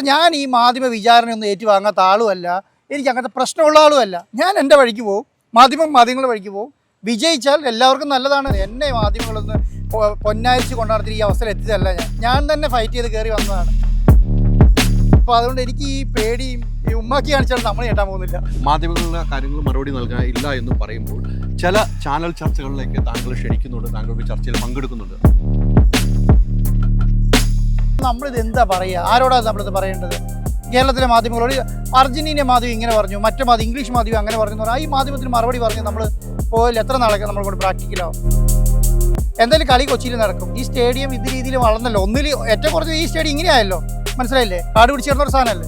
ഞാൻ ഈ മാധ്യമ വിചാരണയൊന്നും ഏറ്റുവാങ്ങാത്ത ആളുമല്ല, എനിക്ക് അങ്ങനത്തെ പ്രശ്നമുള്ള ആളുമല്ല. ഞാൻ എൻ്റെ വഴിക്ക് പോകും, മാധ്യമങ്ങളുടെ വഴിക്ക് പോകും. വിജയിച്ചാൽ എല്ലാവർക്കും നല്ലതാണ്. എന്നെ മാധ്യമങ്ങളൊന്ന് പൊന്നാരിച്ച് കൊണ്ടുനടത്തി ഈ അവസ്ഥയിൽ എത്തിയതല്ല. ഞാൻ തന്നെ ഫൈറ്റ് ചെയ്ത് കയറി വന്നതാണ്. അപ്പോൾ അതുകൊണ്ട് എനിക്ക് ഈ പേടിയും ഈ ഉമ്മാക്കി കാണിച്ചാൽ നമ്മൾ കേട്ടാൻ പോകുന്നില്ല. മാധ്യമങ്ങളുടെ കാര്യങ്ങൾ മറുപടി നൽകാൻ ഇല്ല എന്ന് പറയുമ്പോൾ ചില ചാനൽ ചർച്ചകളിലേക്ക് താങ്കൾ ക്ഷണിക്കുന്നുണ്ട്, താങ്കൾ ചർച്ചയിൽ പങ്കെടുക്കുന്നുണ്ട്. നമ്മളിത് എന്താ പറയുക? ആരോടാണ് നമ്മളിത് പറയേണ്ടത്? കേരളത്തിലെ മാധ്യമങ്ങളോട് അർജന്റീന മാധ്യമം ഇങ്ങനെ പറഞ്ഞു, മറ്റേ മാധ്യമം ഇംഗ്ലീഷ് മാധ്യമം അങ്ങനെ പറഞ്ഞു പറഞ്ഞാൽ ഈ മാധ്യമത്തിന് മറുപടി പറഞ്ഞു നമ്മൾ പോയാൽ എത്ര നാളൊക്കെ നമ്മൾ കൊണ്ട് പ്രാക്ടിക്കലാവും? എന്തായാലും കളി കൊച്ചിയിൽ നടക്കും. ഈ സ്റ്റേഡിയം ഇത് രീതിയിൽ വളർന്നല്ലോ. ഒന്നിൽ ഏറ്റവും കുറച്ച് ഈ സ്റ്റേഡിയം ഇങ്ങനെ ആയല്ലോ, മനസ്സിലായില്ലേ? കാട് പിടിച്ച് ചേർന്ന ഒരു സാധനമല്ലേ.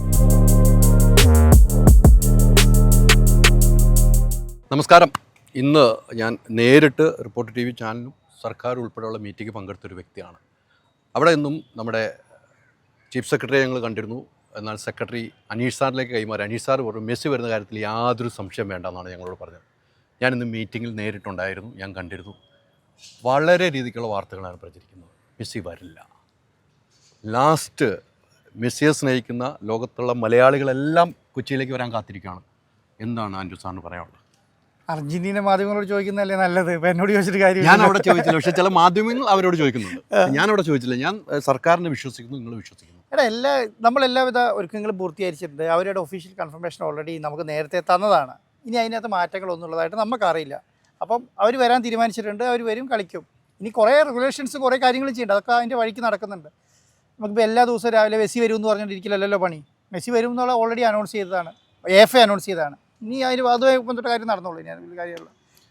നമസ്കാരം. ഇന്ന് ഞാൻ നേരിട്ട് റിപ്പോർട്ടർ TV ചാനലും സർക്കാർ ഉൾപ്പെടെയുള്ള മീറ്റിംഗ് പങ്കെടുത്തൊരു വ്യക്തിയാണ്. അവിടെ നിന്നും നമ്മുടെ ചീഫ് സെക്രട്ടറിയെ ഞങ്ങൾ കണ്ടിരുന്നു. എന്നാൽ സെക്രട്ടറി അനീഷ് സാറിലേക്ക് കൈമാറി. അനീഷ് സാർ പറഞ്ഞു മെസ്സി വരുന്ന കാര്യത്തിൽ യാതൊരു സംശയം വേണ്ടെന്നാണ് ഞങ്ങളോട് പറഞ്ഞത്. ഞാനിന്ന് മീറ്റിങ്ങിൽ നേരിട്ടുണ്ടായിരുന്നു, ഞാൻ കണ്ടിരുന്നു. വളരെ രീതിക്കുള്ള വാർത്തകളാണ് പ്രചരിക്കുന്നത്. മെസ്സി വരില്ല. ലാസ്റ്റ് മെസ്സിയെ സ്നേഹിക്കുന്ന ലോകത്തുള്ള മലയാളികളെല്ലാം കൊച്ചിയിലേക്ക് വരാൻ കാത്തിരിക്കുകയാണ്. എന്താണ് ആൻഡ്രു സാറിന് പറയാനുള്ളത്? അർജന്റീന മാധ്യമങ്ങളോട് ചോദിക്കുന്നതല്ലേ നല്ലത്? ഇപ്പം എന്നോട് ചോദിച്ചിട്ട് കാര്യം. ഞാൻ അവിടെ ചോദിച്ചില്ല, പക്ഷേ ചില മാധ്യമങ്ങൾ അവരോട് ചോദിക്കുന്നുണ്ട്. ഞാൻ അവിടെ ചോദിച്ചില്ല. ഞാൻ സർക്കാരിനെ വിശ്വസിക്കുന്നു, നിങ്ങൾ വിശ്വസിക്കുന്നു. നമ്മളെല്ലാവിധ ഒരുക്കങ്ങളും പൂർത്തീകരിച്ചിട്ടുണ്ട്. അവരുടെ ഒഫീഷ്യൽ കൺഫർമേഷൻ ഓൾറെഡി നമുക്ക് നേരത്തെ തന്നതാണ്. ഇനി അതിനകത്ത് മാറ്റങ്ങളൊന്നും ഉള്ളതായിട്ട് നമുക്കറിയില്ല. അപ്പം അവർ വരാൻ തീരുമാനിച്ചിട്ടുണ്ട്, അവർ വരും, കളിക്കും. ഇനി കുറേ റെഗുലേഷൻസ് കുറേ കാര്യങ്ങൾ ചെയ്യേണ്ട, അതൊക്കെ അതിൻ്റെ വഴിക്ക് നടക്കുന്നുണ്ട്. നമുക്കിപ്പോൾ എല്ലാ ദിവസവും രാവിലെ മെസ്സി വരും എന്ന് പറഞ്ഞുകൊണ്ടിരിക്കില്ലല്ലോ പണി. മെസ്സി വരും എന്നുള്ള ഓൾറെഡി അനൗൺസ് ചെയ്തതാണ്, FA അനൗൺസ് ചെയ്തതാണ്. ഇനി അതിന് അതുമായി ബന്ധപ്പെട്ട കാര്യം നടന്നുള്ളൂ. ഇനി അതിൽ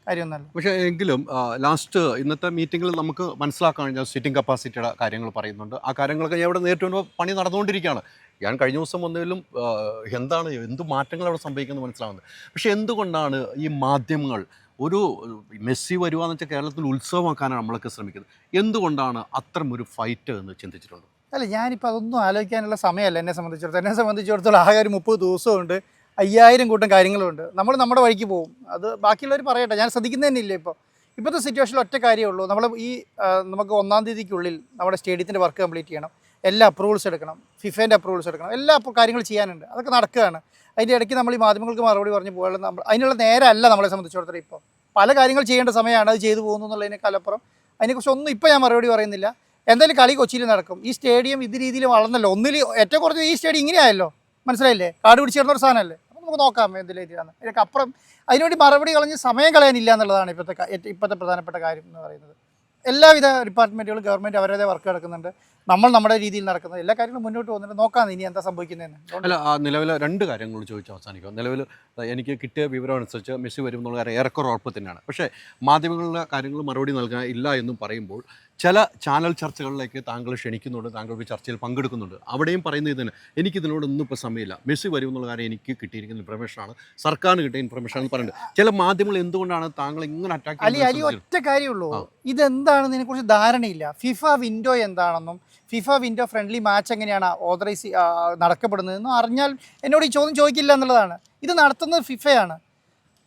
കാര്യമൊന്നുമല്ല. പക്ഷേ എങ്കിലും ലാസ്റ്റ് ഇന്നത്തെ മീറ്റിങ്ങിൽ നമുക്ക് മനസ്സിലാക്കാൻ കഴിഞ്ഞാൽ സിറ്റിംഗ് കപ്പാസിറ്റിയുടെ കാര്യങ്ങൾ പറയുന്നുണ്ട്. ആ കാര്യങ്ങളൊക്കെ ഞാൻ ഇവിടെ നേരിട്ട് വരുമ്പോൾ പണി നടന്നുകൊണ്ടിരിക്കുകയാണ്. ഞാൻ കഴിഞ്ഞ ദിവസം വന്നതിലും എന്ത് മാറ്റങ്ങൾ അവിടെ സംഭവിക്കുന്നത് മനസ്സിലാവുന്നത്. പക്ഷേ എന്തുകൊണ്ടാണ് ഈ മാധ്യമങ്ങൾ ഒരു മെസ്സി വരുവാന്ന് വെച്ചാൽ കേരളത്തിൽ ഉത്സവമാക്കാനാണ് നമ്മളൊക്കെ ശ്രമിക്കുന്നത്? എന്തുകൊണ്ടാണ് അത്തരം ഒരു ഫൈറ്റ് എന്ന് ചിന്തിച്ചിട്ടുണ്ട്? അല്ല, ഞാനിപ്പോൾ അതൊന്നും ആലോചിക്കാനുള്ള സമയമല്ല എന്നെ സംബന്ധിച്ചിടത്തോളം. ആകെ ഒരു 30 ദിവസമുണ്ട്, 5000 കൂട്ടം കാര്യങ്ങളുണ്ട്. നമ്മൾ നമ്മുടെ വഴിക്ക് പോകും. അത് ബാക്കിയുള്ളവർ പറയട്ടെ, ഞാൻ ശ്രദ്ധിക്കുന്നത് തന്നെ ഇല്ല. ഇപ്പോഴത്തെ സിറ്റുവേഷനിൽ ഒറ്റ കാര്യമേ ഉള്ളൂ. നമുക്ക് 1-ാം തീയതിക്കുള്ളിൽ നമ്മുടെ സ്റ്റേഡിയത്തിൻ്റെ വർക്ക് കംപ്ലീറ്റ് ചെയ്യണം, എല്ലാ അപ്രൂവൽസ് എടുക്കണം, ഫിഫേൻ്റെ അപ്രൂവൽസ് എടുക്കണം, എല്ലാ കാര്യങ്ങൾ ചെയ്യാനുണ്ട്. അതൊക്കെ നടക്കുകയാണ്. അതിൻ്റെ ഇടയ്ക്ക് നമ്മൾ ഈ മാധ്യമങ്ങൾക്ക് മറുപടി പറഞ്ഞ് പോയാൽ അതിനുള്ള നേരമല്ല നമ്മളെ സംബന്ധിച്ചിടത്തോളം. ഇപ്പോൾ പല കാര്യങ്ങൾ ചെയ്യേണ്ട സമയമാണ്, അത് ചെയ്തു പോകുന്നു എന്നുള്ളതിനേക്കാളപ്പുറം അതിനെക്കുറിച്ച് ഒന്നും ഇപ്പോൾ ഞാൻ മറുപടി പറയുന്നില്ല. എന്തായാലും കളി കൊച്ചിയിൽ നടക്കും. ഈ സ്റ്റേഡിയം ഇത് രീതിയിൽ വളർന്നല്ലോ. ഒന്നിൽ ഏറ്റവും കുറച്ച് ഈ സ്റ്റേഡിയം ഇങ്ങനെ ആയല്ലോ, മനസ്സിലായില്ലേ? കാട് പിടിച്ച് ചേർന്ന ഒരു സാധനമല്ലേ. അപ്പോൾ നമുക്ക് നോക്കാം എന്തെങ്കിലും രീതിയിലാണ്. ഇതിനൊക്കെ അപ്പുറം അതിനുവേണ്ടി മറുപടി കളഞ്ഞ് സമയം കളയാനില്ല എന്നുള്ളതാണ് ഇപ്പോഴത്തെ പ്രധാനപ്പെട്ട കാര്യം എന്ന് പറയുന്നത്. എല്ലാവിധ ഡിപ്പാർട്ട്മെൻറ്റുകളും ഗവൺമെൻറ് അവരുടെ വർക്ക് നടക്കുന്നുണ്ട്, നമ്മൾ നമ്മുടെ രീതിയിൽ നടക്കുന്നത്, എല്ലാ കാര്യങ്ങളും മുന്നോട്ട് പോകുന്നുണ്ട്. നോക്കാം ഇനി എന്താ സംഭവിക്കുന്നതെന്ന്. അല്ല, നിലവിൽ 2 കാര്യങ്ങൾ ചോദിച്ച് അവസാനിക്കും. നിലവിൽ എനിക്ക് കിട്ടിയ വിവരം അനുസരിച്ച് മെസ്സി വരും എന്നുള്ള കാര്യം ഏറെക്കുറെ ഉറപ്പ് തന്നെയാണ്. പക്ഷേ മാധ്യമങ്ങളുടെ കാര്യങ്ങൾ മറുപടി നൽകാൻ ഇല്ല എന്നും പറയുമ്പോൾ ചില ചാനൽ ചർച്ചകളിലേക്ക് താങ്കൾ ക്ഷണിക്കുന്നുണ്ട്, താങ്കൾ ചർച്ചയിൽ പങ്കെടുക്കുന്നുണ്ട്. അവിടെയും പറയുന്നത് ഇതിന് എനിക്കിതിനോടൊന്നും ഇപ്പോൾ സമയമില്ല, മെസ്സി വരും എന്നുള്ള കാര്യം എനിക്ക് കിട്ടിയിരിക്കുന്ന ഇൻഫർമേഷനാണ്, സർക്കാരിന് കിട്ടിയ ഇൻഫർമേഷൻ എന്ന് പറയുന്നത്. ചില മാധ്യമങ്ങൾ എന്തുകൊണ്ടാണ് താങ്കൾ ഇങ്ങനെ അറ്റാക്ക് ചെയ്യുന്നത്? ഒറ്റ കാര്യമുള്ളൂ, ഇതെന്താണെന്ന് ഇതിനെക്കുറിച്ച് ധാരണയില്ല. ഫിഫ വിൻഡോ എന്താണെന്നും ഫിഫ വിൻഡോ ഫ്രണ്ട്ലി മാച്ച് എങ്ങനെയാണ് ഓതറൈസ് നടക്കപ്പെടുന്നതെന്നും അറിഞ്ഞാൽ എന്നോട് ഈ ചോദ്യം ചോദിക്കില്ല എന്നുള്ളതാണ്. ഇത് നടത്തുന്നത് ഫിഫയാണ്,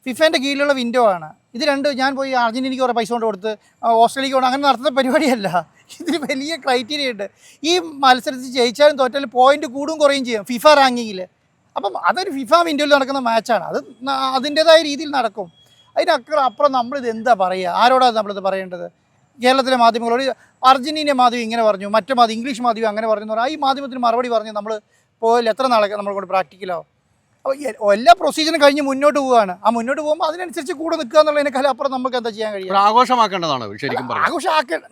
ഫിഫേൻ്റെ കീഴിലുള്ള വിൻഡോ ആണ്. ഇത് ഞാൻ പോയി അർജന്റീനയ്ക്ക് കുറേ പൈസ കൊണ്ട് കൊടുത്ത് ഓസ്ട്രേലിയക്ക് കൊണ്ട് അങ്ങനെ നടത്തുന്ന പരിപാടിയല്ല. ഇതിന് വലിയ ക്രൈറ്റീരിയ ഉണ്ട്. ഈ മത്സരത്തിൽ ജയിച്ചാലും തോറ്റാലും പോയിന്റ് കൂടും കുറയും ചെയ്യും ഫിഫ റാങ്കിങ്ങിൽ. അപ്പം അതൊരു ഫിഫ വിൻഡോയിൽ നടക്കുന്ന മാച്ചാണ്, അത് അതിൻ്റേതായ രീതിയിൽ നടക്കും. അതിനപ്പുറം നമ്മളിത് എന്താ പറയുക? ആരോടാണ് നമ്മളിത് പറയേണ്ടത്? കേരളത്തിലെ മാധ്യമങ്ങളോട് അർജന്റീന മാധ്യമം ഇങ്ങനെ പറഞ്ഞു, മറ്റേ മാധ്യമം ഇംഗ്ലീഷ് മാധ്യമം അങ്ങനെ പറഞ്ഞു പറഞ്ഞാൽ ഈ മാധ്യമത്തിന് മറുപടി പറഞ്ഞ് നമ്മൾ പോയാൽ എത്ര നാളൊക്കെ നമ്മൾ കൊണ്ട് പ്രാക്ടിക്കലാവും? അപ്പോൾ എല്ലാ പ്രൊസീജിയറും കഴിഞ്ഞ് മുന്നോട്ട് പോവുകയാണ്. ആ മുന്നോട്ട് പോകുമ്പോൾ അതിനനുസരിച്ച് കൂടെ നിൽക്കുക എന്നുള്ളതിനേക്കാളും അപ്പുറം നമുക്ക് എന്താ ചെയ്യാൻ കഴിയും? ആഘോഷമാക്കേണ്ടതാണ് ശരിക്കും.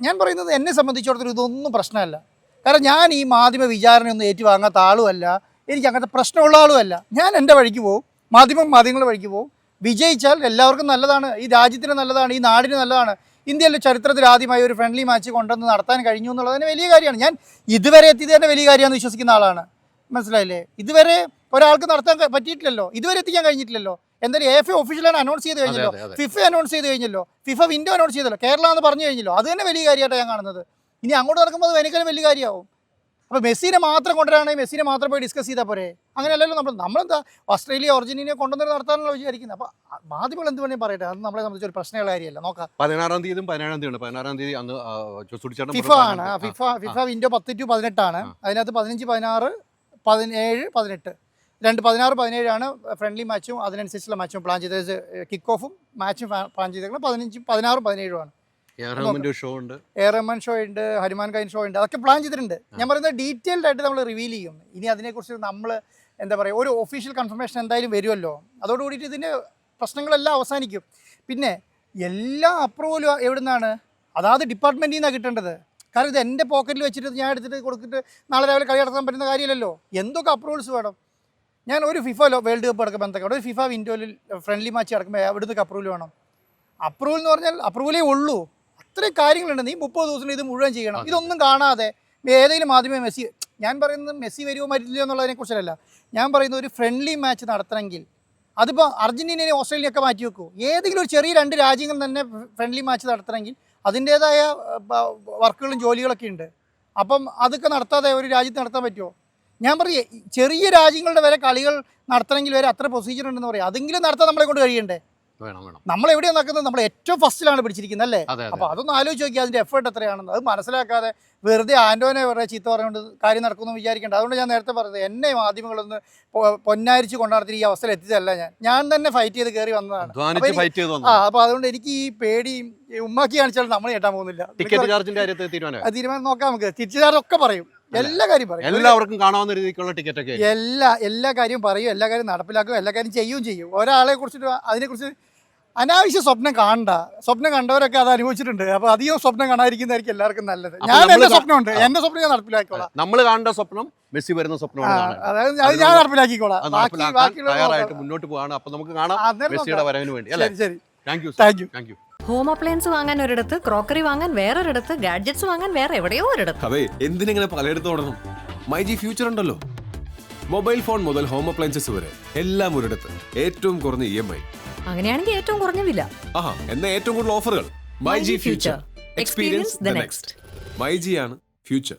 ഞാൻ പറയുന്നത് എന്നെ സംബന്ധിച്ചിടത്തോളം ഇതൊന്നും പ്രശ്നമല്ല. കാരണം ഞാൻ ഈ മാധ്യമ വിചാരണയൊന്നും ഏറ്റുവാങ്ങാത്ത ആളുമല്ല, എനിക്ക് അങ്ങനത്തെ പ്രശ്നമുള്ള ആളുമല്ല. ഞാൻ എൻ്റെ വഴിക്ക് പോകും, മാധ്യമങ്ങളുടെ വഴിക്ക് പോകും. വിജയിച്ചാൽ എല്ലാവർക്കും നല്ലതാണ്, ഈ രാജ്യത്തിന് നല്ലതാണ്, ഈ നാടിന് നല്ലതാണ്. ഇന്ത്യയിലെ ചരിത്രത്തിൽ ആദ്യമായി ഒരു ഫ്രണ്ട്ലി മാച്ച് കൊണ്ടുവന്ന് നടത്താൻ കഴിഞ്ഞു എന്നുള്ളതിന് വലിയ കാര്യമാണ്. ഞാൻ ഇതുവരെ എത്തിയത് തന്നെ വലിയ കാര്യമാണെന്ന് വിശ്വസിക്കുന്ന ആളാണ്, മനസ്സിലായില്ലേ? ഇതുവരെ ഒരാൾക്ക് നടത്താൻ പറ്റിയിട്ടില്ലല്ലോ, ഇതുവരെ എത്തിക്കാൻ കഴിഞ്ഞിട്ടില്ലല്ലോ. എന്തായാലും FA ഒഫീഷ്യലാണ് അനൗൺസ് ചെയ്ത് കഴിഞ്ഞല്ലോ, ഫിഫ അനൗൺസ് ചെയ്ത് കഴിഞ്ഞല്ലോ, ഫിഫ വിൻഡോ അനൗൺസ് ചെയ്തല്ലോ, കേരള എന്ന് പറഞ്ഞു കഴിഞ്ഞല്ലോ. അത് തന്നെ വലിയ കാര്യമായിട്ടാണ് ഞാൻ കാണുന്നത്. ഇനി അങ്ങോട്ട് നടക്കുമ്പോൾ അത് എനിക്കാലും വലിയ കാര്യമാവും. അപ്പോൾ മെസ്സിനെ മാത്രം കൊണ്ടുവരാണെങ്കിൽ മെസ്സിനെ മാത്രം പോയി ഡിസ്കസ് ചെയ്താൽ പോരെ? അങ്ങനെയല്ലല്ലോ. നമ്മളെന്താ ഓസ്ട്രേലിയ അർജന്റീനയെ കൊണ്ടുവന്ന് നടത്താനുള്ള വിചാരിക്കുന്നത്. അപ്പോൾ മാധ്യമങ്ങൾ എന്ത് വേണമെങ്കിൽ പറയട്ടെ, അത് നമ്മളെ സംബന്ധിച്ച് ഒരു പ്രശ്നമുള്ള കാര്യമല്ല. നോക്കാം. 16-ാം തീയതിയും 17-ാം തീയതി 16-ാം തീയതി അന്ന് ഫിഫ ആണ്. ഫിഫ വിൻഡോ 10 to 18 ആണ്. അതിനകത്ത് 15, 16, 17-18 16, 17 ഫ്രണ്ട്ലി മാച്ചും അതിനനുസരിച്ചുള്ള മാച്ചും പ്ലാൻ ചെയ്തത്. കിക്ക് ഓഫും മാച്ചും പ്ലാൻ ചെയ്തേക്കുന്നത് 15, 16, 17 ഷോ ഉണ്ട്, റഹ്മാൻ ഷോ ഉണ്ട്, ഹനുമാൻ കൈൻ ഷോ ഉണ്ട്, അതൊക്കെ പ്ലാൻ ചെയ്തിട്ടുണ്ട്. ഞാൻ പറയുന്നത് ഡീറ്റെയിൽഡ് ആയിട്ട് നമ്മൾ റിവീൽ ചെയ്യും. ഇനി അതിനെക്കുറിച്ച് നമ്മൾ എന്താ പറയുക, ഒരു ഒഫീഷ്യൽ കൺഫർമേഷൻ എന്തായാലും വരുമല്ലോ. അതോടുകൂടിയിട്ട് ഇതിൻ്റെ പ്രശ്നങ്ങളെല്ലാം അവസാനിക്കും. പിന്നെ എല്ലാ അപ്രൂവലും എവിടെ നിന്നാണ്? അതാത് ഡിപ്പാർട്ട്മെൻറ്റിൽ നിന്നാണ് കിട്ടേണ്ടത്. കാരണം ഇത് എൻ്റെ പോക്കറ്റിൽ വെച്ചിട്ട് ഞാൻ എടുത്തിട്ട് കൊടുത്തിട്ട് നാളെ രാവിലെ കളി നടത്താൻ പറ്റുന്ന കാര്യമല്ലല്ലോ. എന്തൊക്കെ അപ്രൂവൽസ് വേണം? ഞാൻ ഒരു ഫിഫ വേൾഡ് കപ്പ് അടക്കം ബന്ധപ്പെട്ട് ഒരു ഫിഫ വിൻഡോയിൽ ഫ്രണ്ട്ലി മാച്ച് അടക്കുമ്പോൾ എവിടുന്നൊക്കെ അപ്രൂവൽ വേണം? അപ്രൂവൽ എന്ന് പറഞ്ഞാൽ അപ്രൂവലേ ഉള്ളൂ. അത്രയും കാര്യങ്ങളുണ്ട്. നീ 30 ദിവസത്തിൽ ഇത് മുഴുവൻ ചെയ്യണം. ഇതൊന്നും കാണാതെ ഏതെങ്കിലും മാധ്യമം മെസ്സി, ഞാൻ പറയുന്നത് മെസ്സി വരുമോ മരില്ലയോ എന്നുള്ളതിനെക്കുറിച്ചല്ല. ഞാൻ പറയുന്നത് ഒരു ഫ്രണ്ട്ലി മാച്ച് നടത്തണമെങ്കിൽ അതിപ്പോൾ അർജൻറ്റീനയും ഓസ്ട്രേലിയയൊക്കെ മാറ്റി വെക്കൂ. ഏതെങ്കിലും ഒരു ചെറിയ 2 രാജ്യങ്ങൾ തന്നെ ഫ്രണ്ട്ലി മാച്ച് നടത്തണമെങ്കിൽ അതിൻ്റേതായ വർക്കുകളും ജോലികളൊക്കെ ഉണ്ട്. അപ്പം അതൊക്കെ നടത്താതെ ഒരു രാജ്യത്ത് നടത്താൻ പറ്റുമോ? ഞാൻ പറയേ, ചെറിയ രാജ്യങ്ങളുടെ വരെ കളികൾ നടത്തണമെങ്കിൽ വരെ അത്ര പ്രൊസീജിയർ ഉണ്ടെന്ന് പറയാം. അതെങ്കിലും നടത്താൻ നമ്മളെ കൊണ്ട് കഴിയണ്ടേ? നമ്മൾ എവിടെയാണ് നടക്കുന്നത്? നമ്മൾ ഏറ്റവും ഫസ്റ്റിലാണ് പിടിച്ചിരിക്കുന്നത് അല്ലേ? അപ്പോൾ അതൊന്ന് ആലോചിച്ച് നോക്കി അതിൻ്റെ എഫേർട്ട് എത്രയാണെന്ന്. അത് മനസ്സിലാക്കാതെ വെറുതെ ആൻറ്റോനെ വെറുതെ ചീത്ത പറഞ്ഞുകൊണ്ട് കാര്യം നടക്കുമെന്ന് വിചാരിക്കേണ്ട. അതുകൊണ്ട് ഞാൻ നേരത്തെ പറഞ്ഞത്, എന്നെ മാധ്യമങ്ങളൊന്ന് പൊന്നാരിച്ച് കൊണ്ടാടത്തിന് ഈ അവസ്ഥയിൽ എത്തിച്ചതല്ല. ഞാൻ തന്നെ ഫൈറ്റ് ചെയ്ത് കയറി വന്നതാണ്. അപ്പോൾ അതുകൊണ്ട് എനിക്ക് ഈ പേടിയും ഉമ്മാക്കി കാണിച്ചാലും നമ്മൾ കേട്ടാൻ പോകുന്നില്ല. തീരുമാനം നോക്കാം നമുക്ക്. തിരിച്ചു ചാർജൊക്കെ പറയും, എല്ലാ കാര്യം പറയും, എല്ലാവർക്കും കാണാവുന്ന രീതിക്കുള്ള ടിക്കറ്റ് ഒക്കെ എല്ലാ കാര്യവും പറയും, എല്ലാ കാര്യം നടപ്പിലാക്കും, എല്ലാ കാര്യം ചെയ്യും. ഒരാളെ കുറിച്ചിട്ട് അതിനെക്കുറിച്ച് അനാവശ്യ സ്വപ്നം കാണണ്ട. സ്വപ്നം കണ്ടവരൊക്കെ അത് അനുഭവിച്ചിട്ടുണ്ട്. അപ്പൊ അധികം സ്വപ്നം കാണാതിരിക്കുന്നതായിരിക്കും എല്ലാവർക്കും നല്ലത്. എന്റെ സ്വപ്നമുണ്ട്, എന്റെ സ്വപ്നം ഞാൻ നടപ്പിലാക്കിക്കോളാം. നമ്മൾ കാണേണ്ട സ്വപ്നം മെസ്സി വരുന്ന സ്വപ്നമാണ്. അതായത് അത് ഞാൻ നടപ്പിലാക്കിക്കോളാം. തയ്യാറായിട്ട് മുന്നോട്ട് പോവാണ്. അപ്പൊ നമുക്ക് കാണാം മെസ്സിയുടെ വരവിന് വേണ്ടി. ശരി, താങ്ക് യു. ഹോം അപ്ലയൻസ് വാങ്ങാൻ ഒരിടത്ത്, ക്രോക്കറി വാങ്ങാൻ വേറൊരിടത്ത്, ഗാഡ്ജറ്റ്സ് വാങ്ങാൻ വേറെ എവിടെയോ ഒരിടത്ത്. അതെ, എന്തിനെങ്ങനെ പലയിടത്തും ഓടണം? മൈജി ഫ്യൂച്ചർ ഉണ്ടല്ലോ. മൊബൈൽ ഫോൺ മുതൽ ഹോം അപ്ലയൻസസ് വരെ എല്ലാം ഒരിടത്ത്. ഏറ്റവും കുറഞ്ഞ EMI. അങ്ങനെയാണെങ്കിൽ ഏറ്റവും കുറഞ്ഞ വില. ആഹാ, എന്നാ ഏറ്റവും കൂടുതൽ ഓഫറുകൾ. MyG future. Experience the next. MyG ആണ് ഫ്യൂച്ചർ.